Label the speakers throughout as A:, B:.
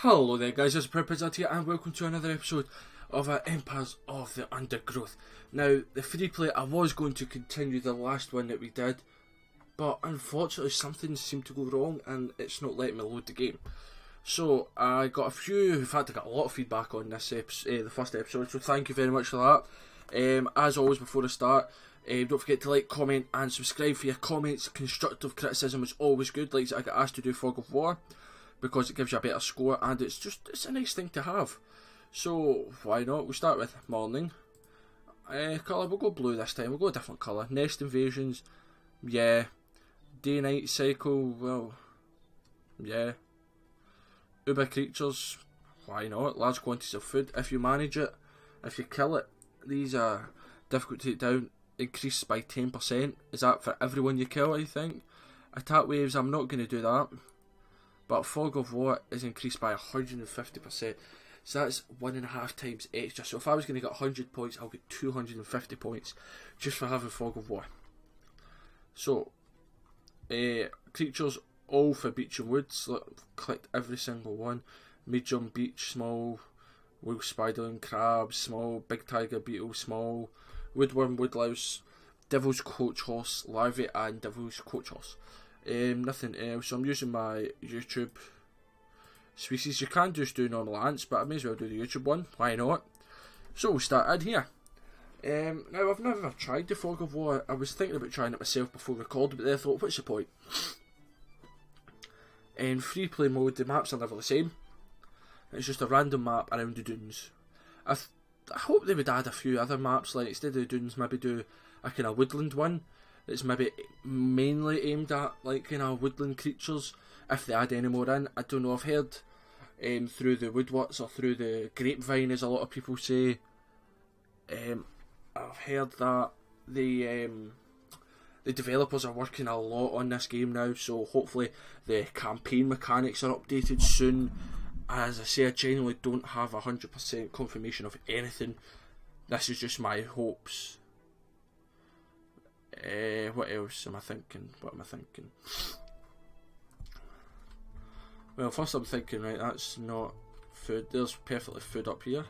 A: Hello there guys, it's ProudPidgezard here and welcome to another episode of Empires of the Undergrowth. Now, the free play, I was going to continue the last one that we did, but unfortunately something seemed to go wrong and it's not letting me load the game. So, I got a few, in fact I got a lot of feedback on this episode, the first episode, so thank you very much for that. As always, before I start, don't forget to like, comment and subscribe for your comments. Constructive criticism is always good, like I got asked to do Fog of War, because it gives you a better score and it's a nice thing to have. So why not? We'll start with morning. Colour, we'll go blue this time, we'll go a different colour. Nest invasions, yeah. Day night cycle, well, yeah. Uber creatures, why not? Large quantities of food, if you manage it, if you kill it. These are difficult to take down, increased by 10%. Is that for everyone you kill, I think? Attack waves, I'm not going to do that. But Fog of War is increased by 150%. So that's 1.5 times extra. So if I was going to get 100 points, I'll get 250 points just for having Fog of War. So, creatures, all for beach and woods. Look, clicked every single one. Medium, beach, small. Wolf, spiderling, crab, small. Big tiger, beetle, small. Woodworm, woodlouse. Devil's coach horse, larvae, and devil's coach horse. Nothing else, so I'm using my YouTube species. You can just do normal ants, but I may as well do the YouTube one, why not? So we'll start in here. Now I've never tried the Fog of War. I was thinking about trying it myself before recording, but then I thought, what's the point? In free play mode, the maps are never the same. It's just a random map around the dunes. I hope they would add a few other maps, like instead of the dunes, maybe do a kind of woodland one. It's maybe mainly aimed at like kind of woodland creatures, if they add any more in. I don't know, I've heard through the woodworks or through the grapevine, as a lot of people say, I've heard that the developers are working a lot on this game now, so hopefully the campaign mechanics are updated soon. As I say, I genuinely don't have 100% confirmation of anything. This is just my hopes. What else am I thinking? What am I thinking? Well, first I'm thinking, right, that's not food. There's perfectly food up here.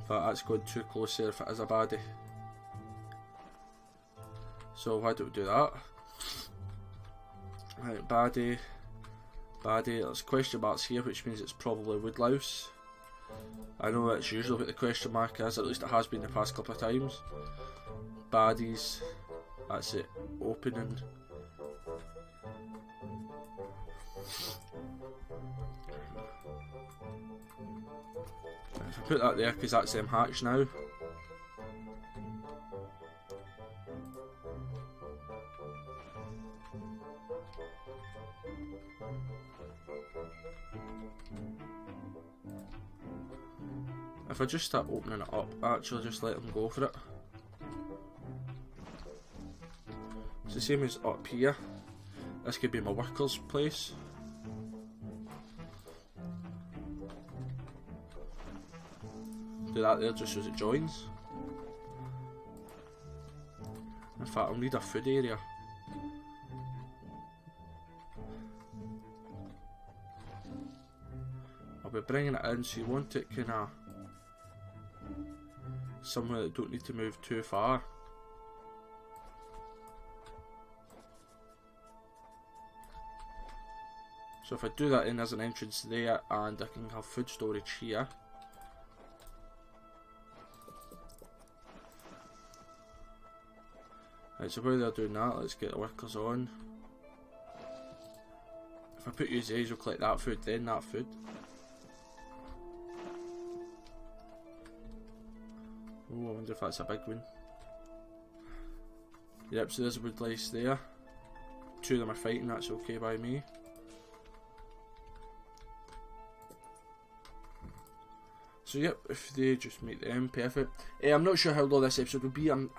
A: But that's going too close there if it is a baddie. So why don't we do that? Right, baddie. There's question marks here, which means it's probably woodlouse. I know that's usually what the question mark is, at least it has been the past couple of times. Baddies, that's it, opening. If I put that there, because that's them hatch now. If I just start opening it up, actually just let them go for it. It's the same as up here. This could be my worker's place. Do that there just so it joins. In fact, I'll need a food area. I'll be bringing it in, so you want it kinda somewhere that don't need to move too far. So if I do that in, there's an entrance there and I can have food storage here. Right, so while they're doing that, let's get the workers on. If I put you as A's, we'll collect that food, then that food. Oh, I wonder if that's a big one. Yep, so there's a woodlice there. Two of them are fighting, that's okay by me. So yep, if they just make them perfect. I'm not sure how long this episode will be. I'm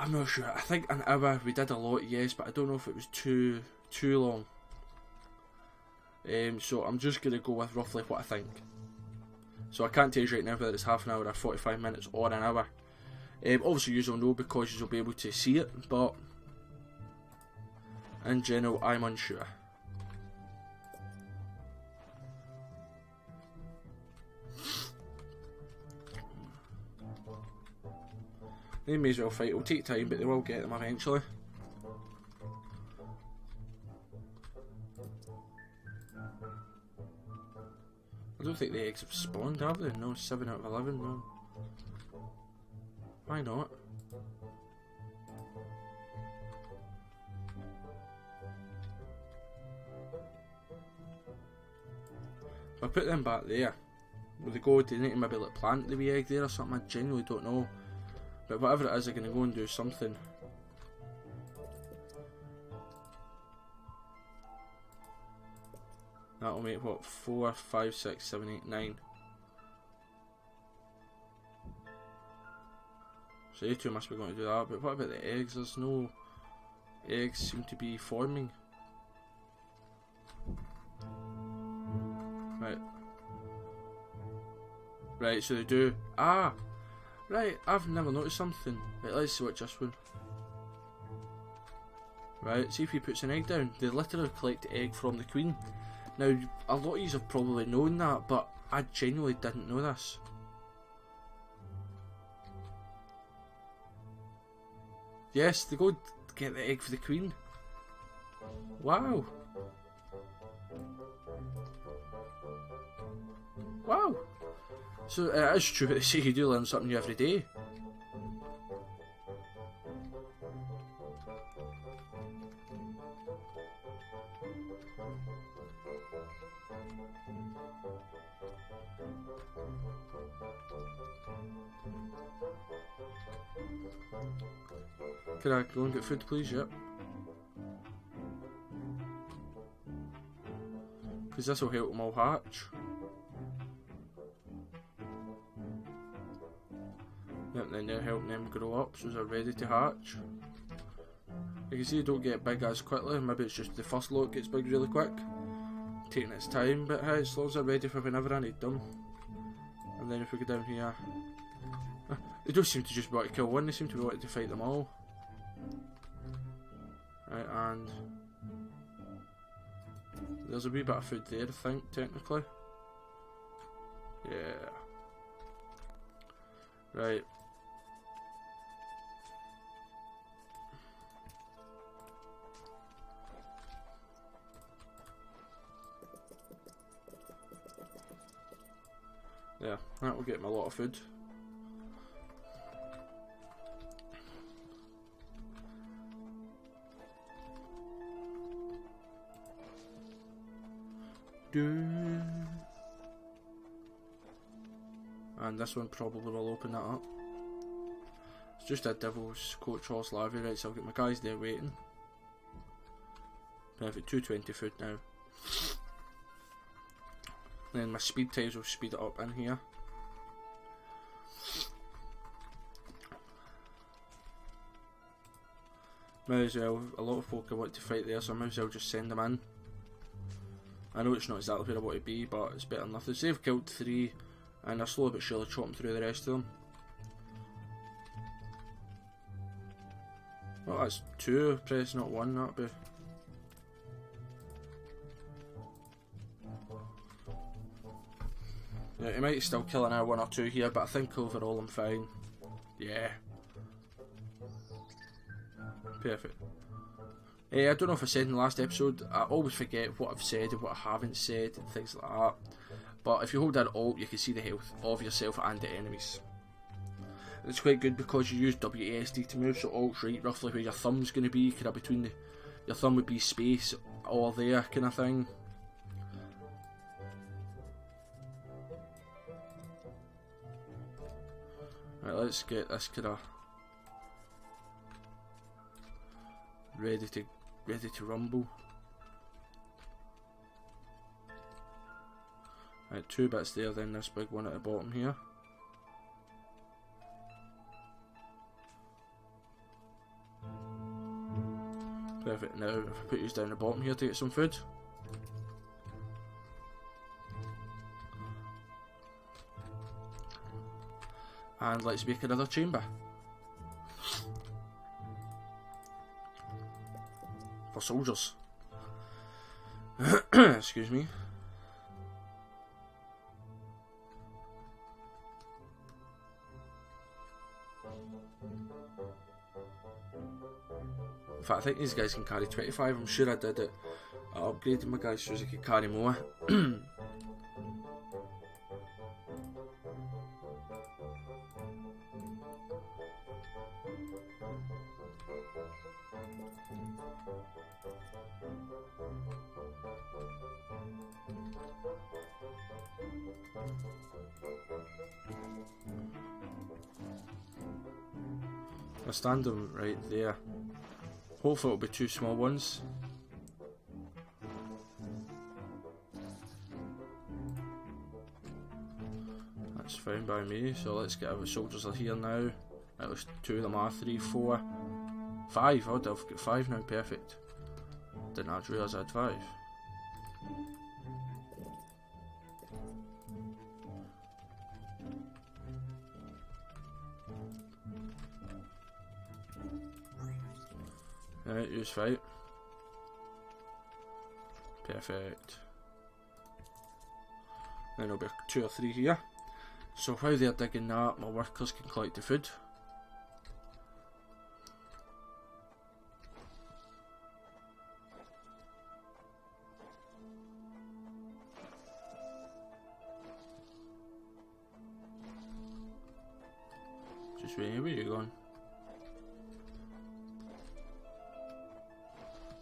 A: not sure. I think an hour. We did a lot, yes, but I don't know if it was too long. So I'm just gonna go with roughly what I think. So I can't tell you right now whether it's half an hour or 45 minutes or an hour. Obviously you will know because you'll be able to see it, but in general I'm unsure. They may as well fight. It'll take time, but they will get them eventually. I don't think the eggs have spawned, have they? No, 7 out of 11, no. Why not? If I put them back there, will they go, do they need to maybe like plant the wee egg there or something? I genuinely don't know. But whatever it is, I'm going to go and do something. That'll make what, 4, 5, 6, 7, 8, 9. So you two must be going to do that, but what about the eggs? There's no eggs seem to be forming. Right. Right, so they do. Ah! Right, I've never noticed something. Right, let's see what just one. Right, see if he puts an egg down. They literally collect the egg from the queen. Now, a lot of you have probably known that, but I genuinely didn't know this. Yes, they go get the egg for the queen. Wow. Wow. So it is true that they say you do learn something new every day. Can I go and get food, please? Yep. Because this will help them all hatch. Yep, then they're helping them grow up so they're ready to hatch. You can see they don't get big as quickly, maybe it's just the first lot gets big really quick. Taking its time, but hey, as long as they're ready for whenever I need them. And then if we go down here, they don't seem to just want to kill one, they seem to be wanting to fight them all. Right, and there's a wee bit of food there, I think, technically. Yeah. Right. Yeah, that will get me a lot of food. And this one probably will open that up. It's just a devil's coach horse larvae, right? So I've got my guys there waiting. Perfect, 220 food now. Then my speed tiles will speed it up in here. Might as well, a lot of folk I want to fight there, so I might as well just send them in. I know it's not exactly where I want to be, but it's better than nothing. So they've killed 3, and I'll slowly but surely chop them through the rest of them. Well, that's 2 press, not 1, that'd be... Yeah, he might still kill an 1 or 2 here, but I think overall I'm fine. Yeah. Perfect. I don't know if I said in the last episode, I always forget what I've said and what I haven't said and things like that. But if you hold down Alt, you can see the health of yourself and the enemies. And it's quite good because you use WASD to move, so Alt's right roughly where your thumb's going to be, kind of between your thumb would be space or there kind of thing. Right, let's get this kind of ready to rumble. Right, 2 bits there, then this big one at the bottom here. Perfect. Now, if I put these down the bottom here to get some food. And let's make another chamber. Or soldiers. Excuse me. In fact, I think these guys can carry 25. I'm sure I did it. I upgraded my guys so they could carry more. I stand them right there. Hopefully it'll be 2 small ones. That's fine by me, so let's get our soldiers are here now. At least 2 of them are, 3, 4, 5. I've got 5 now, perfect. Didn't actually realise I had 5. Right, use fight. Perfect. Then there'll be 2 or 3 here. So while they're digging that, my workers can collect the food. Just waiting, where are you going?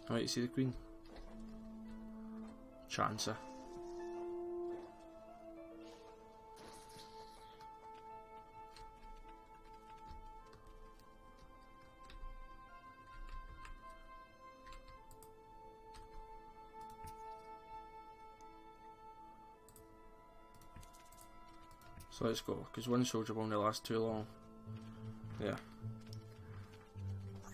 A: Right, you see the queen? Chancer. So let's go, because one soldier will only last too long. Yeah.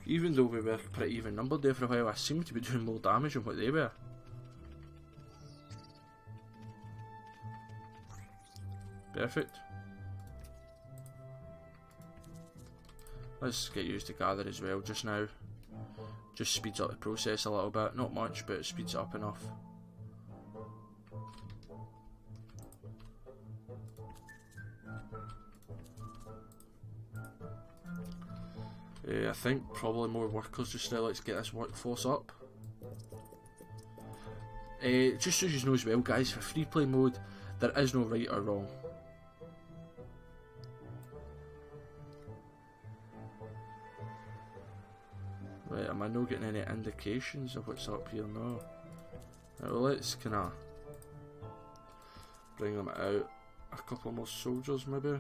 A: Even though we were pretty even numbered there for a while, I seem to be doing more damage than what they were. Perfect. Let's get used to gather as well just now. Just speeds up the process a little bit, not much, but it speeds it up enough. I think probably more workers just now. Let's get this workforce up. Just so you know as well, guys, for free play mode, there is no right or wrong. Right, am I not getting any indications of what's up here? No. Right, well, let's kinda bring them out. A couple more soldiers, maybe.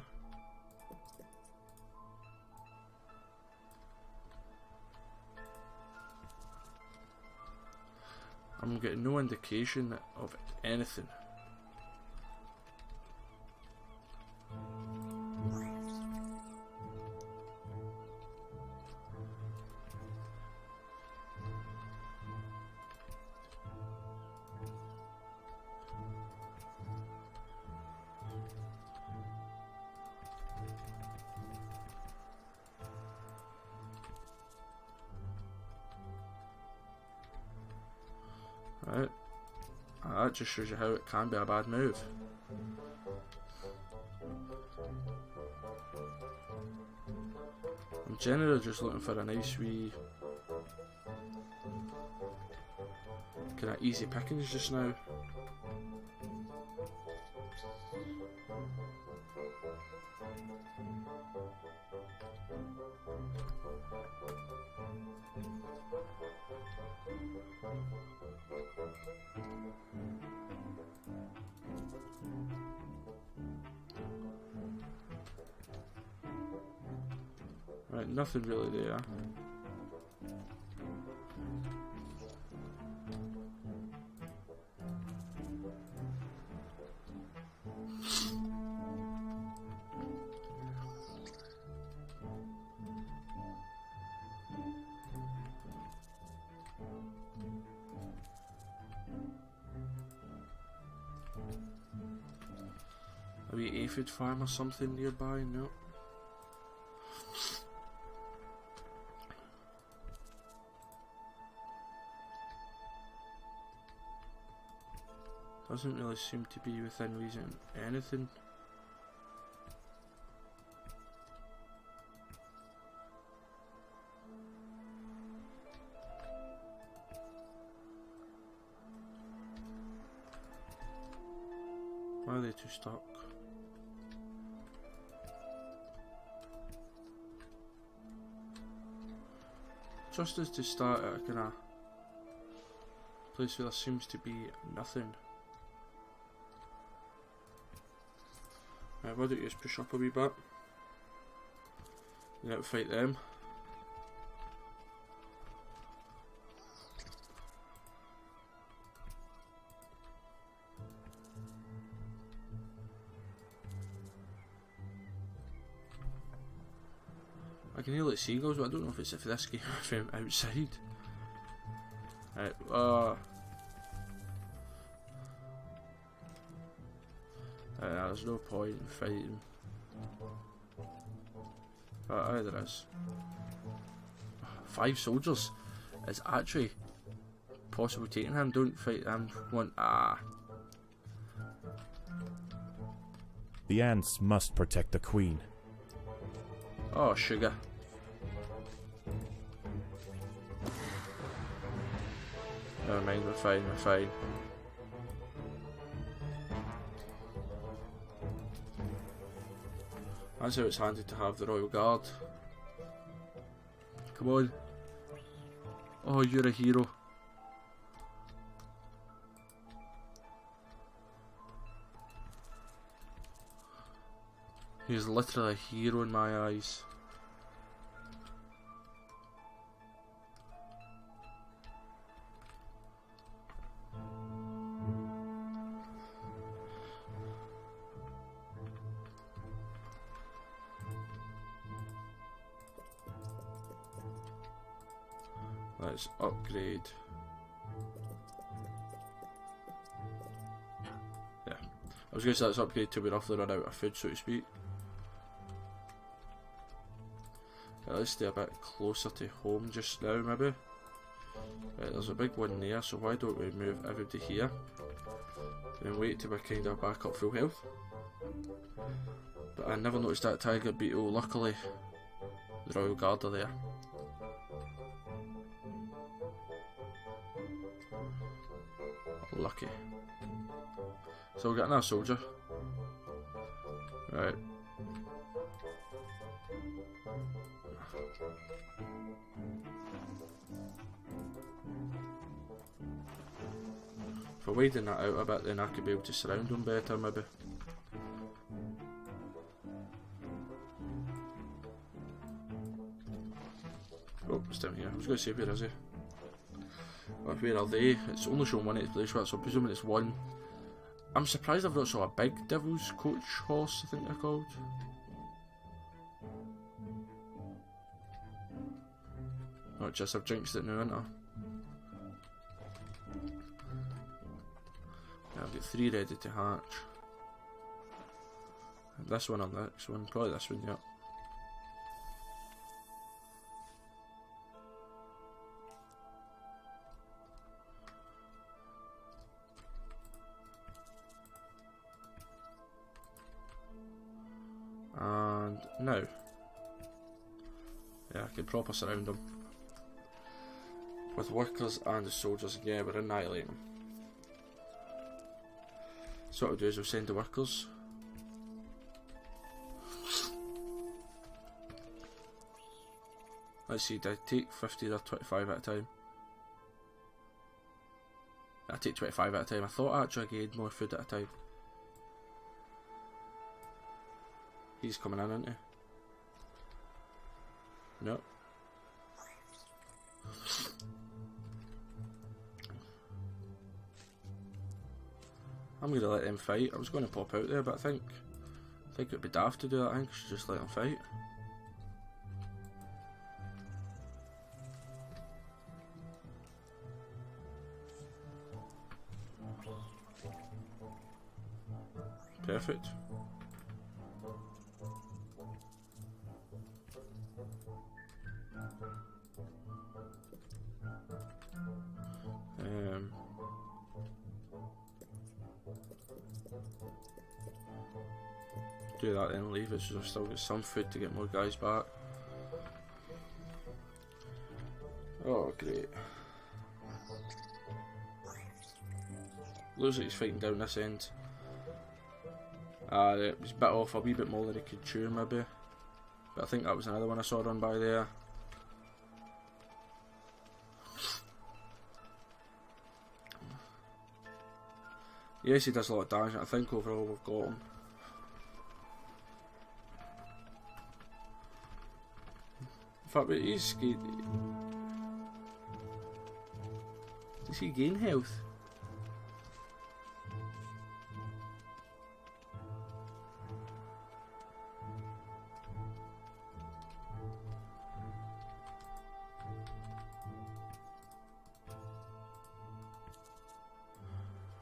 A: I'm getting no indication of anything. Right, that just shows you how it can be a bad move. I'm generally just looking for a nice wee kind of easy pickings just now. Right, nothing really there. A wee aphid farm or something nearby? No. Doesn't really seem to be within reason anything. Why are they too stuck? Just as to start at a kind of place where there seems to be nothing. Right, why don't you just push up a wee bit? You have to fight them. I can hear like seagulls, but I don't know if it's if this game from outside. Right, there's no point in fighting. But there is. 5 soldiers. It's actually possible taking him. Don't fight him.
B: The ants must protect the queen.
A: Oh, sugar. Never mind, we're fine, we're fine. That's how it's handy to have the Royal Guard. Come on. Oh, you're a hero. He's literally a hero in my eyes. Let's upgrade. Yeah. I was going to say let's upgrade till we roughly run out of food, so to speak. Yeah, let's stay a bit closer to home just now, maybe. Right, there's a big one there, so why don't we move everybody here? And wait till we're kind of back up full health. But I never noticed that tiger beetle. Luckily, the Royal Guard are there. Lucky. So we're getting our soldier. Right. If I widen that out a bit, then I could be able to surround them better, maybe. Oh, it's down here. I was going to say, where is he? Or where are they? It's only showing one at the place, so I'm presuming it's one. I'm surprised I've not saw a big Devil's Coach horse, I think they're called. Not just I've jinxed it now, haven't I? Yeah, I've got 3 ready to hatch. And this one or the next one, probably this one, yeah. And now, yeah, I can proper surround them with workers and the soldiers. Yeah, we're annihilating them. So what I'll do is we'll send the workers. Let's see, did I take 50 or 25 at a time? I take 25 at a time. I thought actually I gained more food at a time. He's coming in, isn't he? Nope. I'm going to let them fight. I was going to pop out there, but I think it'd be daft to do that. I think I should just let them fight. Perfect. Do that then leave it so I've still got some food to get more guys back. Oh great. Looks like he's fighting down this end. He's bit off a wee bit more than he could chew maybe. But I think that was another one I saw run by there. Yes, he does a lot of damage. I think overall we've got him. In fact, but he's... Does he gain health?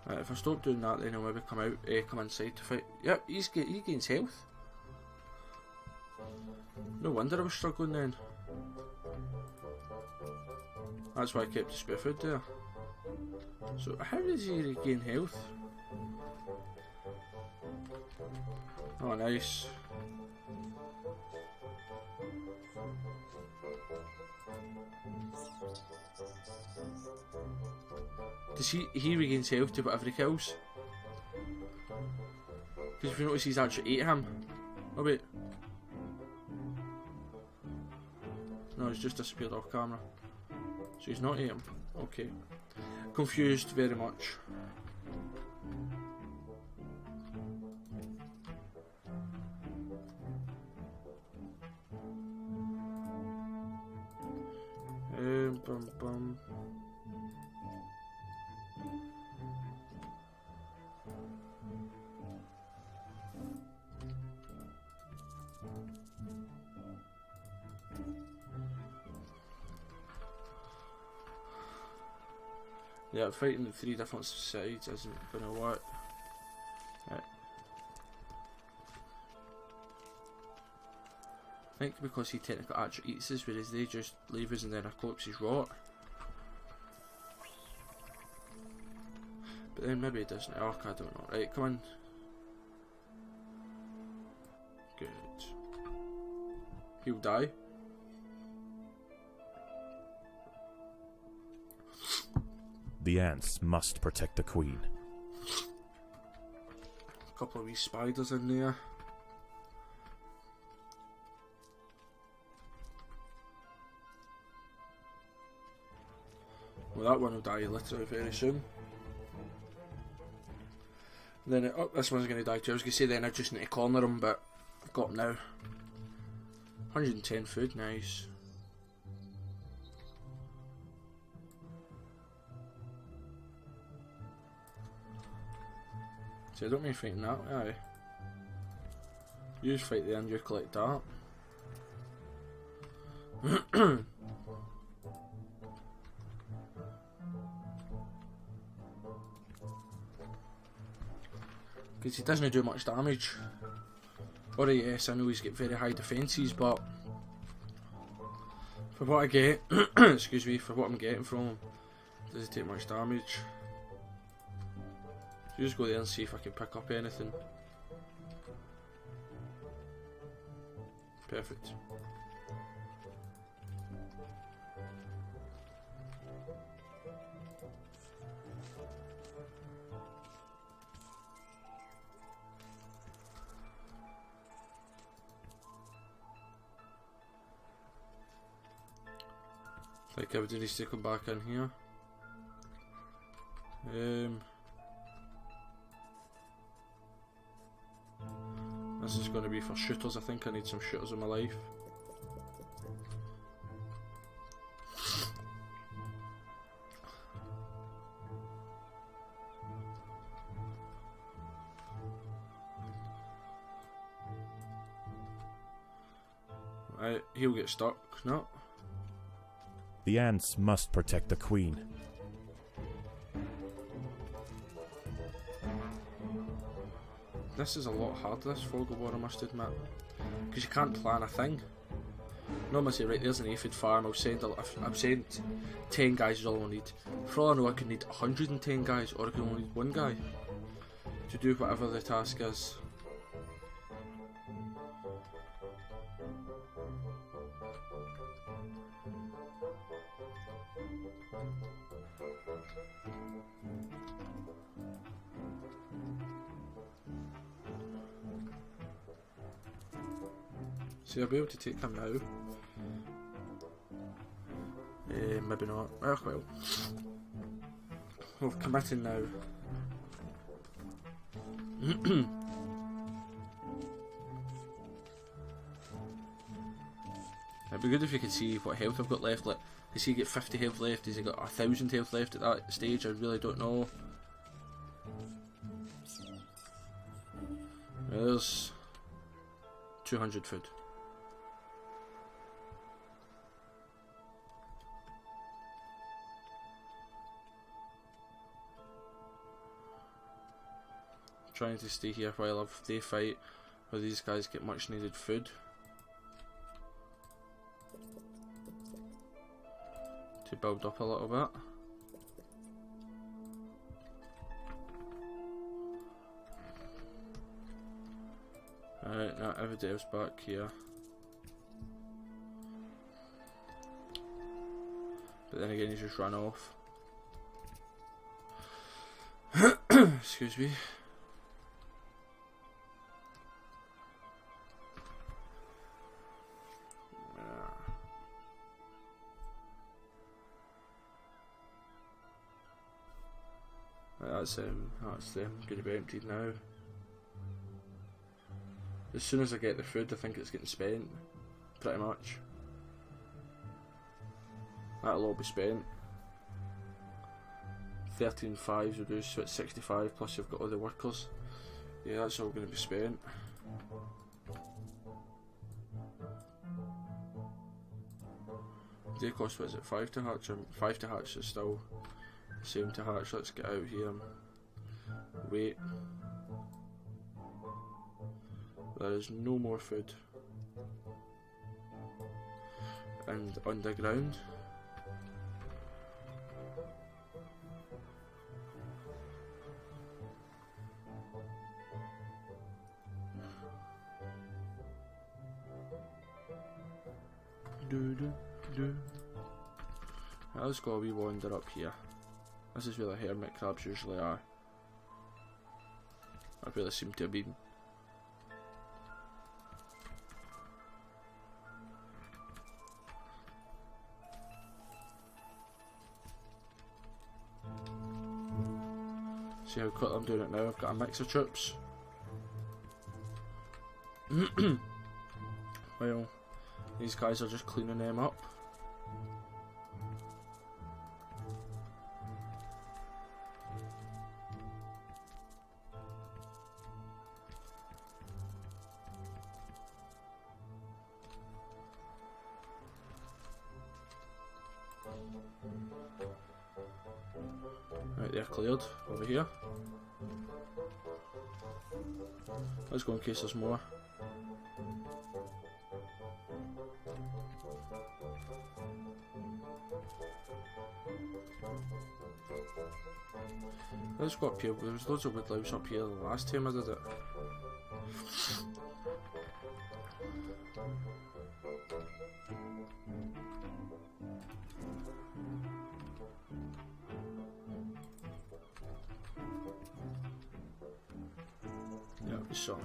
A: Right, if I stop doing that, then I'll maybe come inside to fight. Yep, he gains health. No wonder I was struggling then. That's why I kept the spare food there. So how does he regain health? Oh, nice. Does he regains health to whatever he kills? Because if you notice, he's actually ate him. Oh wait. No, he's just disappeared off camera. So he's not ate him. Okay. Confused very much. Bum bum. Yeah, fighting the 3 different sides isn't gonna work. Right. I think because he technically actually eats us, whereas they just leave us and then our corpses rot. But then maybe it doesn't work, I don't know. Right, come on. Good. He'll die.
B: The ants must protect the queen.
A: A couple of wee spiders in there. Well, that one will die literally very soon. Then this one's going to die too. I was going to say then I just need to corner him, but I've got him now. 110 food, nice. See, I don't mean fighting that, aye. You just fight there and you collect that. Because he doesn't do much damage. Or yes, I know he's got very high defences, but for what I get, excuse me, for what I'm getting from him, doesn't take much damage. So just go there and see if I can pick up anything. Perfect. Like everybody needs to come back in here. This is going to be for shooters. I think I need some shooters in my life. Right, he'll get stuck. No.
B: The ants must protect the queen.
A: This is a lot harder, this fog of war, I must admit. Because you can't plan a thing. Normally say, right, there's an aphid farm, I'll send 10 guys is all I need. For all I know, I could need 110 guys, or I could only need 1 guy to do whatever the task is. See, I'll be able to take them now. Maybe not. Oh well. We've committed now. It'd be good if you could see what health I've got left. Like, does he get 50 health left? Has he got 1,000 health left at that stage? I really don't know. There's 200 food. Trying to stay here while they fight, where these guys get much needed food to build up a little bit. Alright, now everybody else back here. But then again, he's just run off. Excuse me. That's them going to be emptied now. As soon as I get the food, I think it's getting spent, pretty much. That'll all be spent. 13 fives will do, so it's 65, plus you've got all the workers. Yeah, that's all going to be spent. Day cost, what is it, 5 to hatch? 5 to hatch is still same to hatch. Let's get out here and wait. There is no more food. And underground. Right, let's go a wee wander up here. This is where the hermit crabs usually are. Or where they seem to have been. See how quickly I'm doing it now. I've got a mix of troops. Well, these guys are just cleaning them up. Right, they're cleared over here. Let's go in case there's more. Let's go up here. There was loads of woodlouse up here the last time I did it. Yeah, you saw me.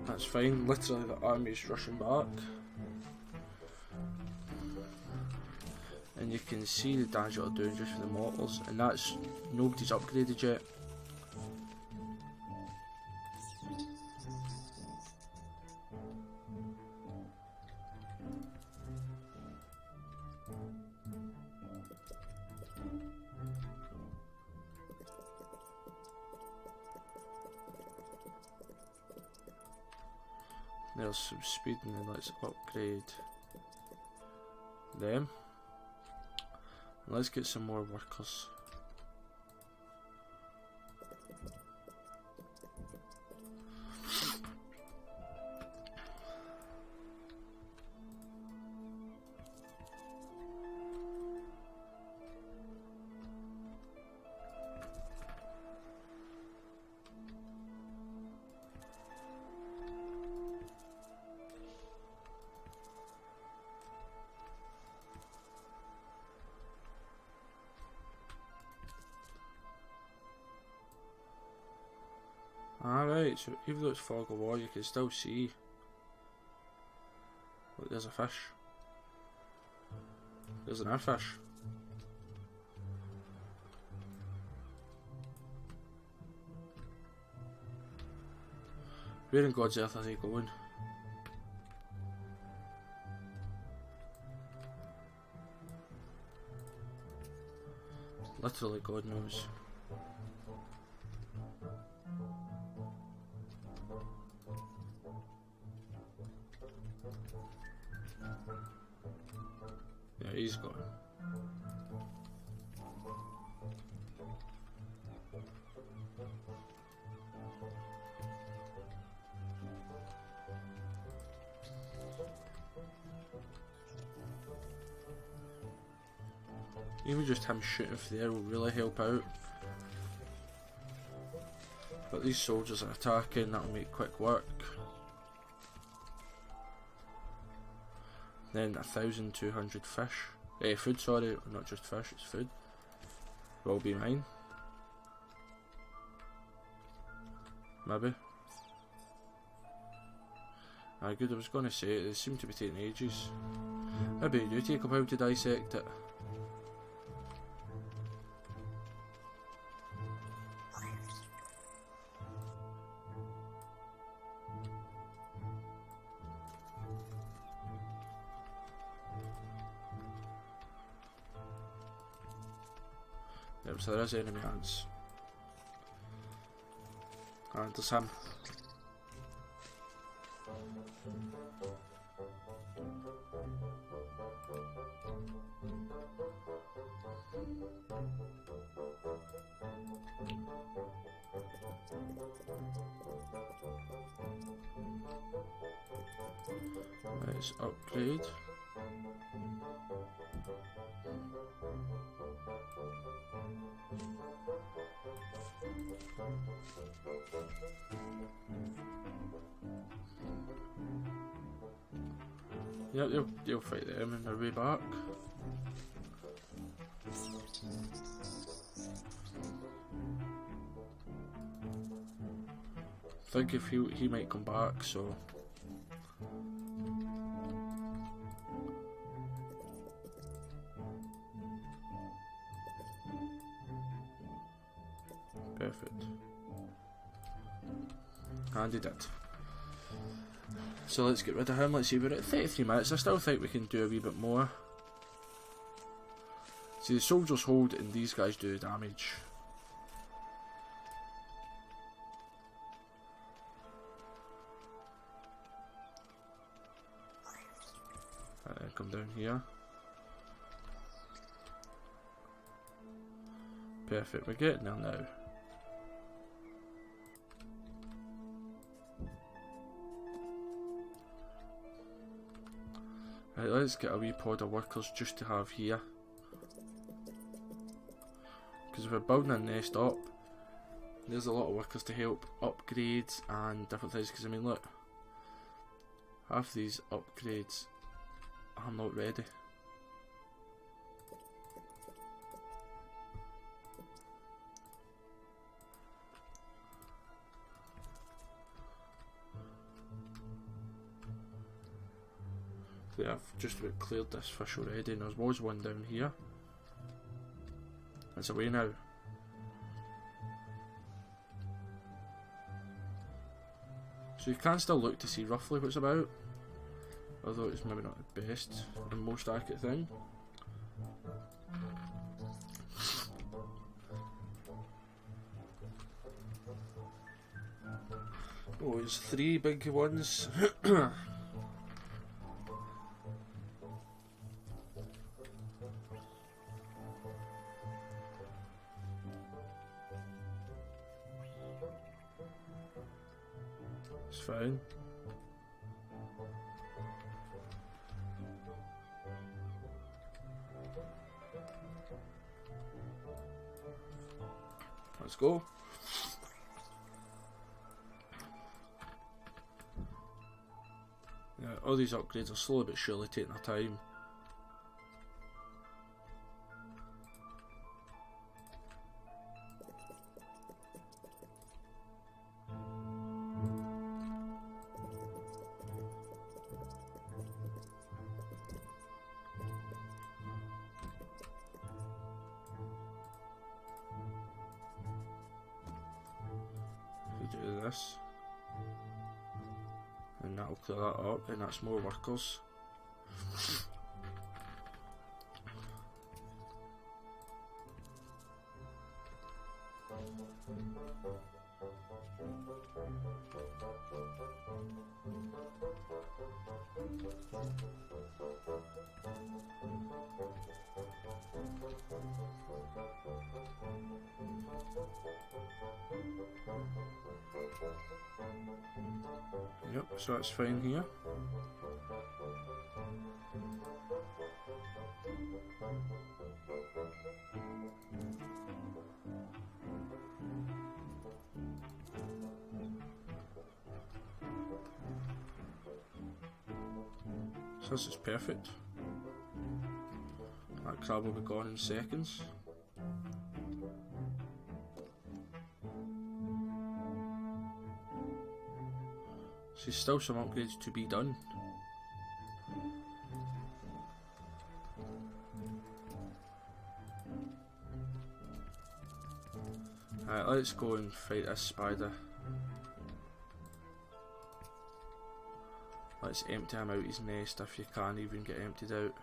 A: That's fine. Literally the army's rushing back. And you can see the damage it'll do just for the mortars, and that's nobody's upgraded yet. There's some speed, and then let's upgrade them. Let's get some more workers. Alright, so even though it's fog of war, you can still see. there's a fish. There's an fish. Where in God's earth are they going? Literally, God knows. Yeah, he's gone. Even just him shooting from there will really help out. But these soldiers are attacking, that'll make quick work. Then 1,200 fish. Food, sorry, not just fish, it's food. Will be mine. Maybe. Ah, good, I was going to say it, they seem to be taking ages. Maybe you do take a while to dissect it. Yep, so there is enemy ants. And there's him. Let's upgrade. Yep, they'll fight them on their way back. I think if he might come back, so perfect. And he did. So let's get rid of him. Let's see, we're at 33 minutes. I still think we can do a wee bit more. See, the soldiers hold and these guys do damage. And then come down here. Perfect, we're getting there now. Right, let's get a wee pod of workers just to have here. Because if we're building a nest up, there's a lot of workers to help upgrades and different things. Because I mean, look, half these upgrades I'm not ready. Yeah, I've just about cleared this fish already, and there was one down here. It's away now. So you can still look to see roughly what's about, although it's maybe not the best and most accurate thing. Oh, it's 3 big ones. It's fine. Let's go. Yeah, all these upgrades are slowly but surely taking their time. this. And that'll clear that up, and that's more workers. Yep, so that's fine here. So this is perfect. That crab will be gone in seconds. There's still some upgrades to be done. Alright, let's go and fight this spider. Let's empty him out his nest if you can even get emptied out.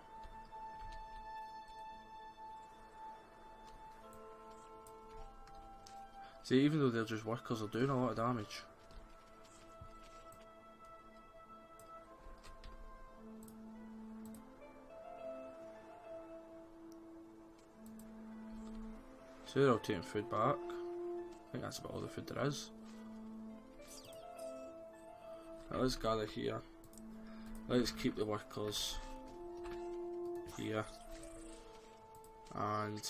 A: See, even though they're just workers, they're doing a lot of damage. So they're all taking food back. I think that's about all the food there is. Right, let's gather here. Let's keep the workers here. And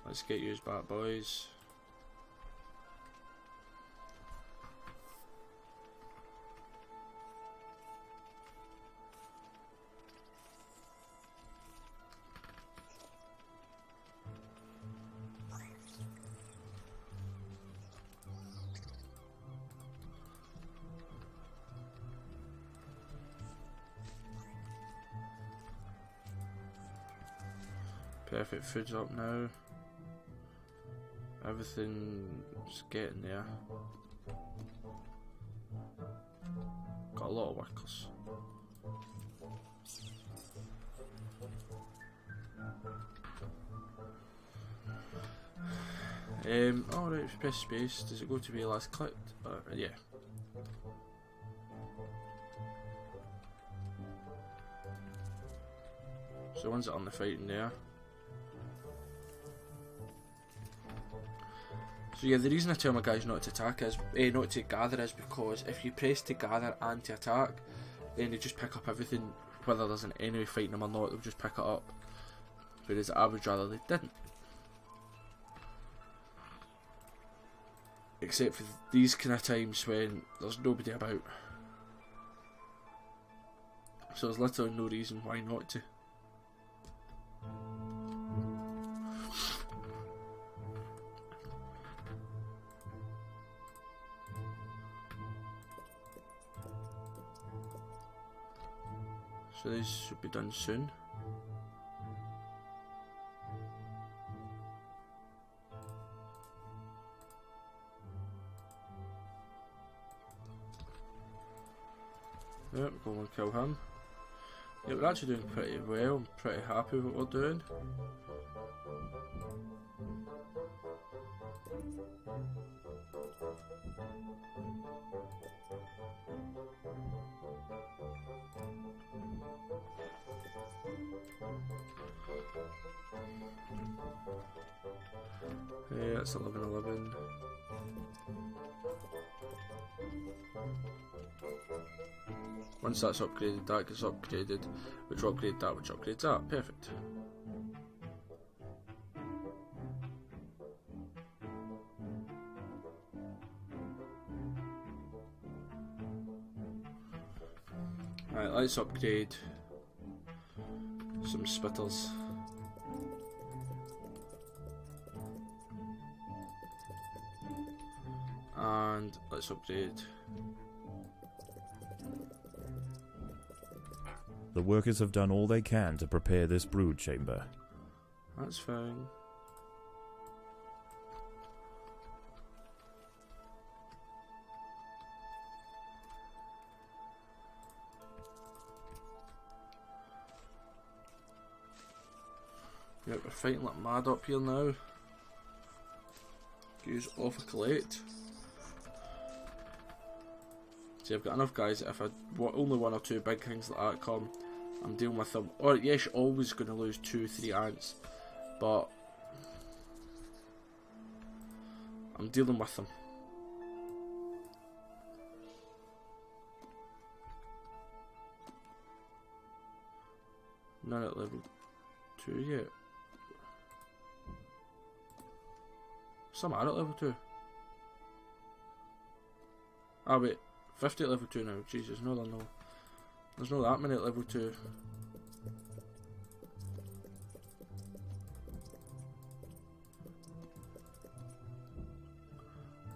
A: let's get yours back, boys. Perfect, food's up now. Everything's getting there. Got a lot of workers. Alright, if you press space, does it go to be last clicked? Yeah. So one's on the fighting there. So yeah, the reason I tell my guys not to attack is, not to gather is because if you press to gather and to attack, then they just pick up everything, whether there's an enemy fighting them or not, they'll just pick it up. Whereas I would rather they didn't. Except for these kind of times when there's nobody about. So there's literally no reason why not to. So this should be done soon. Yep, go and kill him. Yeah, we're actually doing pretty well. I'm pretty happy with what we're doing. Yeah, it's 11:11. Once that's upgraded, that gets upgraded, which will upgrade that, which upgrades that. Perfect. Right, let's upgrade some spitters. And let's upgrade.
B: The workers have done all they can to prepare this brood chamber.
A: That's fine. Yep, we're fighting like mad up here now. Use off a collect. See, I've got enough guys that if only one or two big things like that come, I'm dealing with them. Or yes, you're always going to lose 2-3 ants, but I'm dealing with them. None at level 2 yet. Some are at level 2. Ah wait, 50 at level 2 now. Jesus, no, there's not that many at level 2.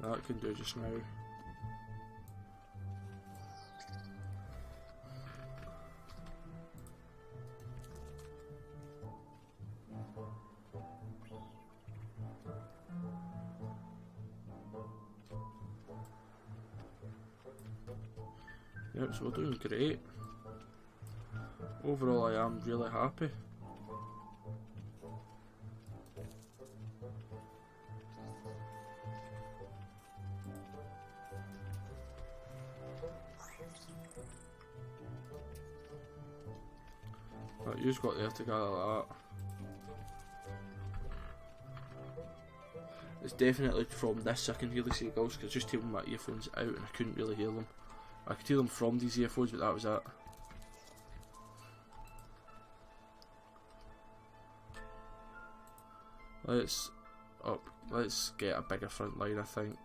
A: That can do just now. Yep, so we're doing great. Overall, I am really happy. Right, you've got there to gather that. It's definitely from this I can hear the seagulls, because just taking my earphones out and I couldn't really hear them. I could hear them from these earphones, but that was it. Let's get a bigger front line, I think.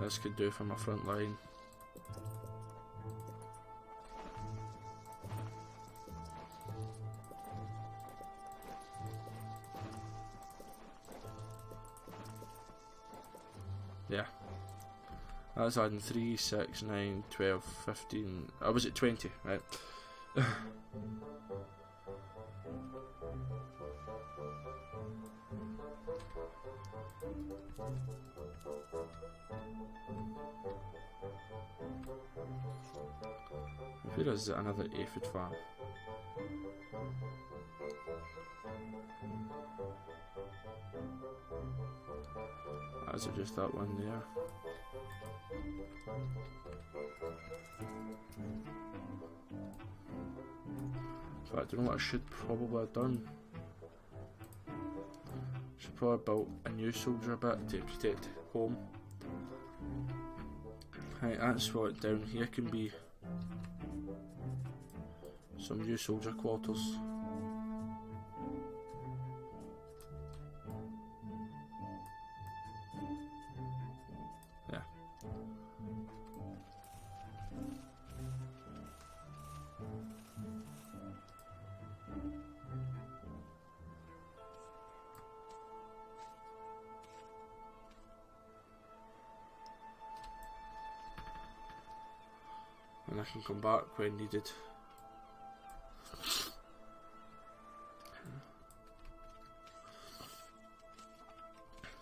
A: This could do for my front line. Yeah. That's adding 3, 6, 9, 12, 15. I was at 20, right? Where is another aphid farm? Is it just that one there? In fact, you know what I should probably have done? Should probably have built a new soldier a bit to protect home. Right, that's what down here can be some new soldier quarters. Yeah. And I can come back when needed.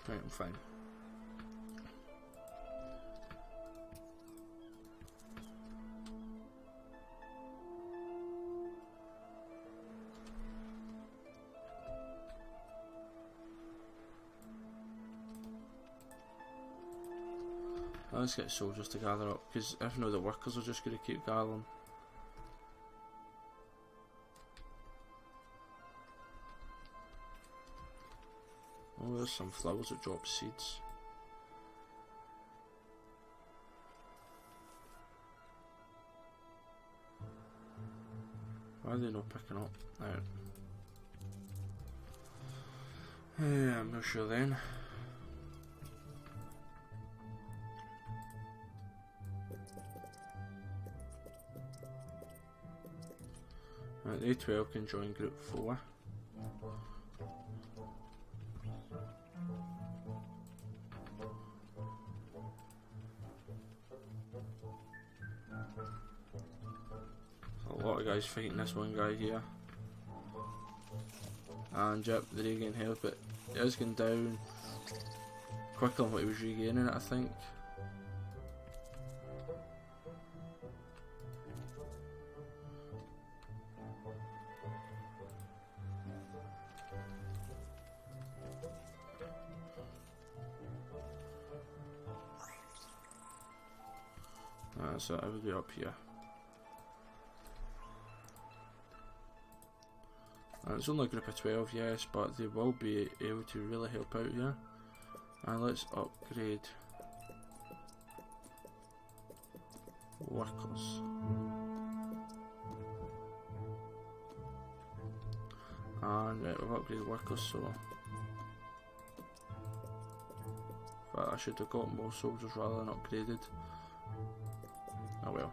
A: Right, I'm fine. Let's get soldiers to gather up, because if not, the workers are just going to keep gathering. Oh, there's some flowers that drop seeds. Why are they not picking up? I'm not sure then. Right, they 12 can join group 4. A lot of guys fighting this one guy here. And yep, they're getting health, but it is going down quicker than what he was regaining it, I think. So I would be up here. It's only a group of 12, yes, but they will be able to really help out here. And let's upgrade workers. And right, we've upgraded workers, so but I should have got more soldiers rather than upgraded. Oh well.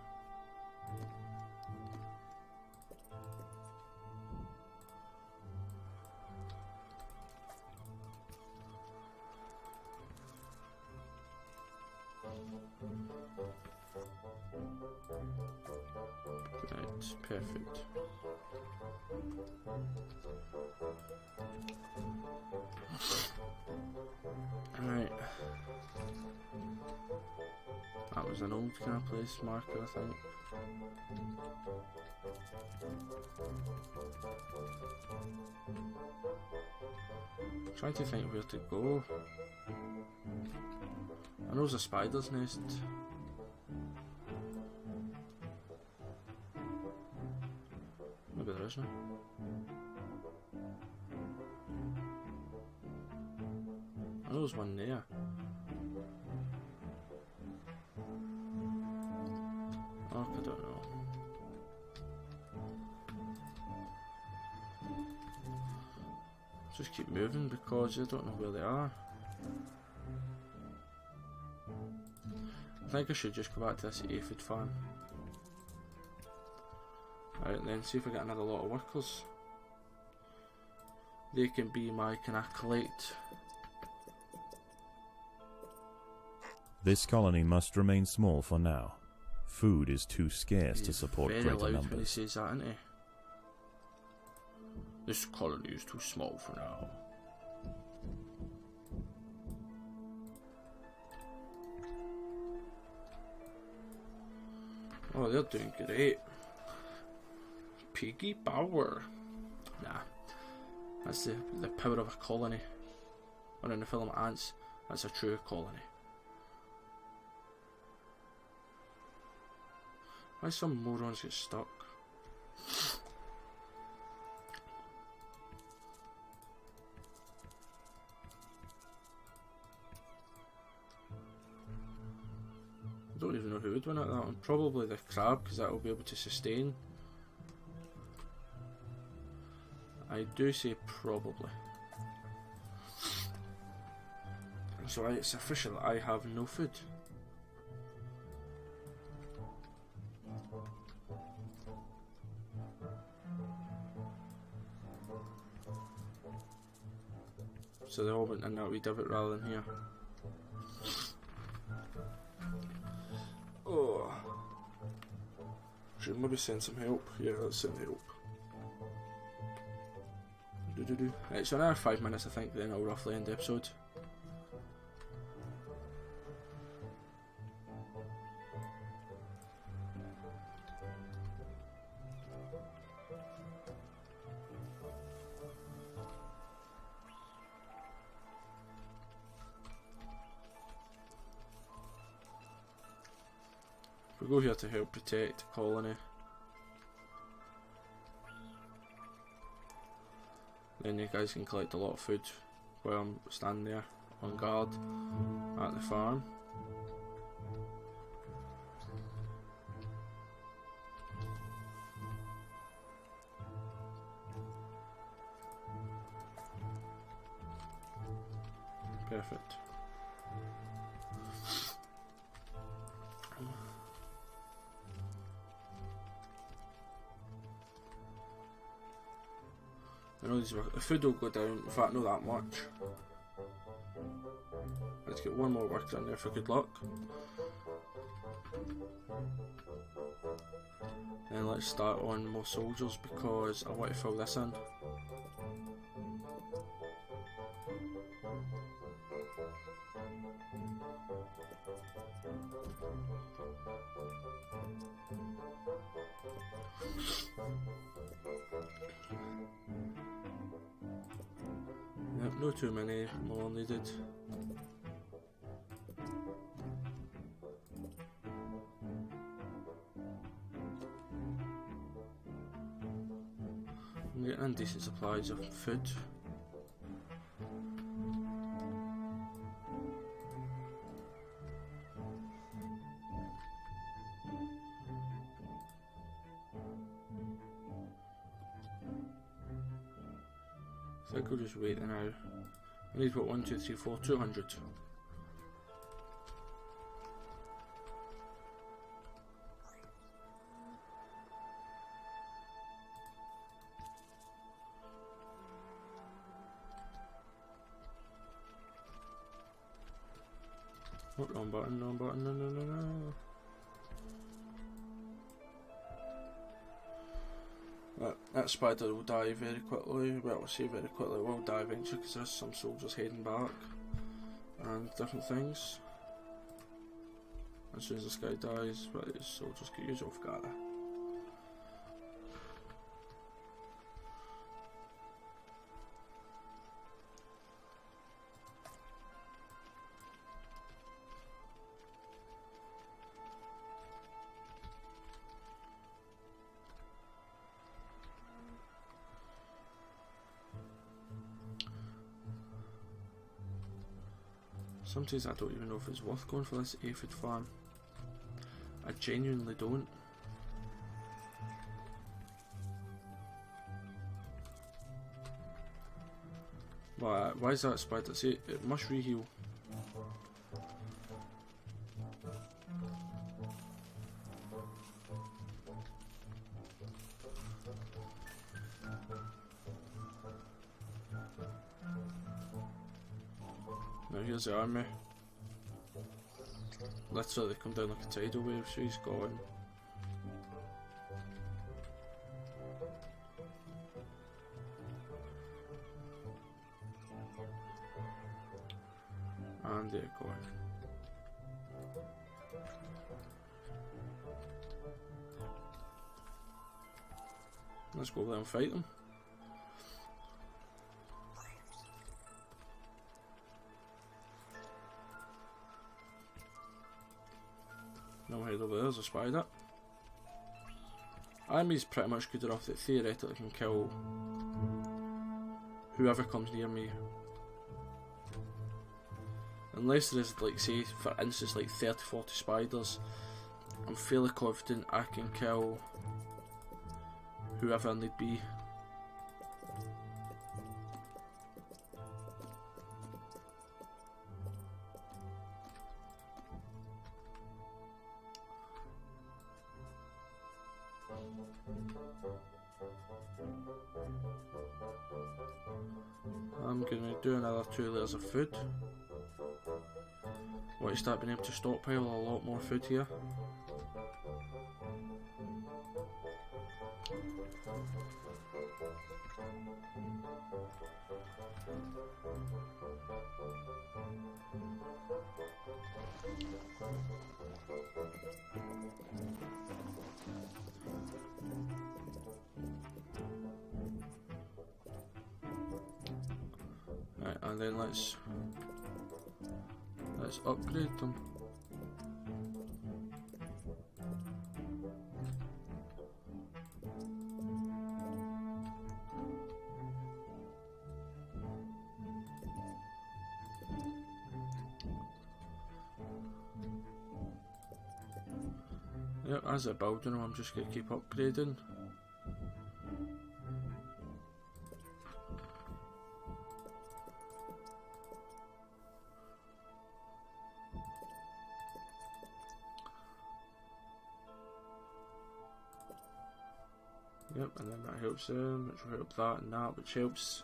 A: Right, perfect. Alright. That was an old kind of place marker, I think. Trying to think where to go. I know there's a spider's nest. Maybe there isn't. I know there's one there. Oh, I don't know. Just keep moving because I don't know where they are. I think I should just go back to this aphid farm. Right then, see if I get another lot of workers. They can be my kind of collect.
B: This colony must remain small for now. Food is too scarce to support greater
A: Very loud
B: numbers.
A: when he says that, isn't he? This colony is too small for now. Oh, they're doing great. Piggy power. Nah. That's the power of a colony. Or in the film Ants, that's a true colony. Why some morons get stuck? I don't even know who would win at that one. Probably the crab, because that will be able to sustain. I do say probably. So it's official that I have no food. So they all went in that wee divot rather than here. Oh. Should maybe send some help. Yeah, let's send help. Right, so another 5 minutes I think, then I'll roughly end the episode. We go here to help protect the colony. Then you guys can collect a lot of food while I'm standing there on guard at the farm. Perfect. I know the food will go down, in fact not that much. Let's get one more worker in there for good luck. And let's start on more soldiers because I want to fill this in. Yep, no too many more needed. I'm getting in decent supplies of food. I think I'll just wait now. I need what, 1, 2, 3, 4, 200. Oh, wrong button, no, no. That spider will die very quickly. Well, we'll say very quickly, it will die eventually because there's some soldiers heading back and different things. As soon as this guy dies, right, the soldiers get used off guard. Sometimes I don't even know if it's worth going for this aphid farm. I genuinely don't. Why is that spider? See, it must re-heal. Now here's the army. Literally come down like a tidal wave, so he's gone. And they're gone. Let's go there and fight them. No head over there's a spider. Army's pretty much good enough that theoretically can kill whoever comes near me. Unless there is, like, say, for instance, like 30-40 spiders, I'm fairly confident I can kill whoever I need be. I'm going to do another 2 layers of food. Want to start being able to stockpile a lot more food here. Right, and then let's upgrade them. Yep, as a building, I'm just going to keep upgrading. Yep, and then that helps them, which will help that and that, which helps.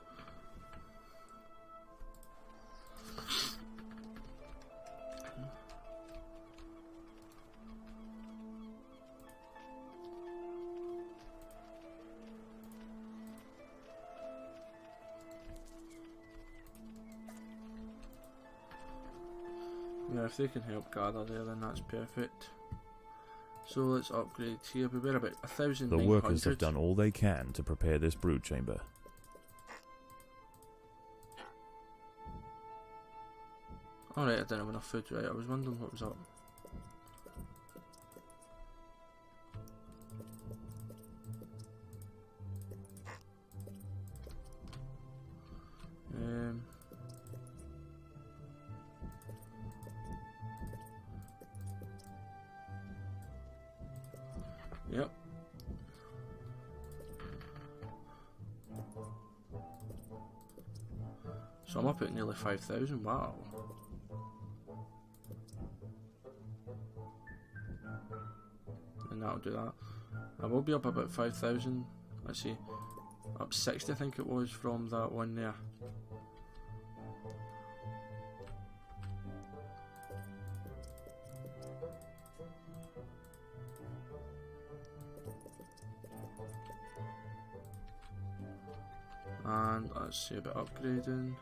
A: Yeah, if they can help gather there, then that's perfect. So let's upgrade here. We were about 1,900.
B: The workers have done all they can to prepare this brood chamber.
A: Alright, I didn't have enough food, right? I was wondering what was up. Yep. So I'm up at nearly 5,000, wow. And that'll do that. I will be up about 5,000, let's see, up 60 I think it was from that one there. And let's see about upgrading.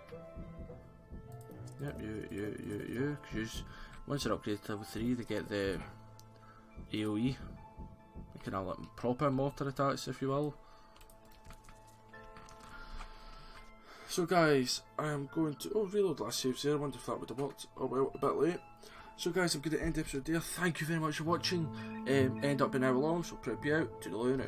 A: Yep, you. Cause once they're upgraded to level 3, they get the AoE. They can have like proper mortar attacks, if you will. So guys, I am going to reload last saves there. I wonder if that would have worked. Oh well, a bit late. So guys, I'm going to end the episode there. Thank you very much for watching. End up an hour long, so prep you out. To the now.